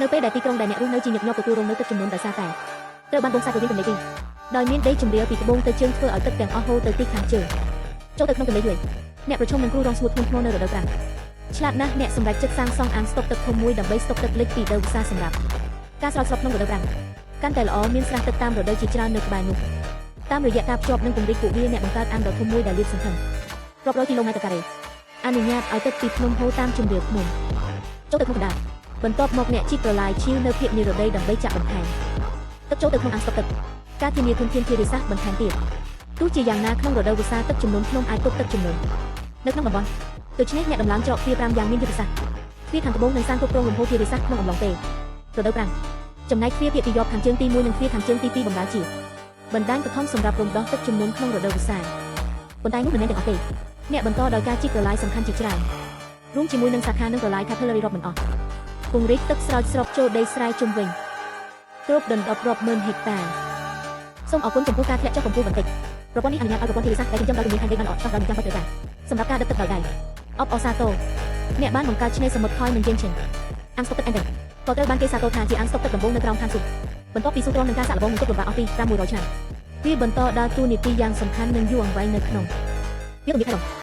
នៅពេលដែលទីក្រុងដែលអ្នករស់នៅជាញឹកញាប់ទទួលរងនូវទឹកជំនន់ដោយសារតែត្រូវបានបូមខ្សាច់រវាងទន្លេពីរដោយមានដីជម្រាលពីត្បូងទៅជើងធ្វើឲ្យទឹកទាំងអស់ហូរទៅទីខាងជើងចូលទៅក្នុងទន្លេយូរអ្នកប្រឈមនឹងគ្រោះរាំងស្ងួតធ្ងន់ធ្ងរនៅរដូវប្រាំងឆ្លាតណាស់អ្នកសម្រេចចិត្តសាងសង់អាងស្តុកទឹកធំមួយដើម្បីស្តុកទឹកលិចពីដីវស្សាសម្រាប់ការស្រោចស្រពក្នុងរដូវប្រាំងកាន់តែល្អមានស្រះទឹកតាមរដូវជាច្រើននៅក្បែរនោះតាមរយៈការភ្ជាប់នឹងពង្រីកពួកវាអ្នកបង្កើតអាងដ៏ធំមួយដែលលាតសន្ធឹងរាប់រយគីឡូម៉ែត្រការ៉េអនុញ្ញាតឲ្យទឹកពីភ្នំហូរតាមជម្រាលភ្នំចូលទៅក្នុងកណ្ដាលបន្ទាប់មកអ្នកជីកប្រឡាយឈីវនៅភាគនិរដីដើម្បីចាក់បន្ថែមទឹកចូលទៅក្នុងអាងស្តុកទឹកការធានាធនធានធារាសាស្ត្របន្ថែមទៀតទោះជាយ៉ាងណាក្នុងរដូវវស្សាទឹកជំនន់ភ្នំអាចទប់ទឹកជំនន់នៅក្នុងតំបន់ដូច្នេះអ្នកដំឡើងច្រកទ្វារ5យ៉ាងមានយុទ្ធសាស្ត្រទ្វារខាងត្បូងនឹងសាងគ្រប់គ្រងលំហូរធារាសាស្ត្រក្នុងអំឡុងពេលរដូវប្រាំងចំណែកទ្វារភាគពីយប់ខាងជើងទី1និងទ្វារខាងជើងទី2បម្រើជាបណ្ដាញបឋមសម្រាប់រំដោះទឹកជំនន់ក្នុងរដូវវស្សាប៉ុន្តែនោះមិនមែនទាំងអស់ទេអ្នកបន្តដោយការជីកប្រឡាយសំខាន់ជាច្រើនរួមជាមួយនឹងសាខានិងប្រឡាយ capillary រាប់មិនអស់ពង្រីកទឹកស្រោចស្រពចូលដីស្រែជុំវិញគ្រប់ដណ្ដប់រាប់ម៉ឺនហិកតាសូមអរគុណចំពោះការធ្លាក់ចុះកម្ពស់បន្តិចប្រព័ន្ធនេះអនុញ្ញាតឲ្យប្រព័ន្ធធារាសាស្ត្រដែលចិញ្ចឹមដោយជំនាញខាងដីបានល្អច្បាស់ដោយមិនចាំបាច់ត្រូវការសម្រាប់ការដឹកទឹកដោយដៃអបអសាទរអ្នកបានបង្កើតឆ្នេរសមុទ្រ Khoi Menjenchen អាងស្តុកទឹក Ending ក៏ត្រូវបានគេសាទរថាជាអាងស្តុកទឹកដំបូងនៅក្រោមឋានសួគ៌បន្ទាប់ពីស៊ូទ្រាំនឹងការសាកល្បងនិងទុកលំបាកអស់ពី500ឆ្នាំវាបន្តដើរតួនាទីយ៉ាងសំខាន់និងយូរអង្វែងនៅក្នុងវាទំនាបខេត្ត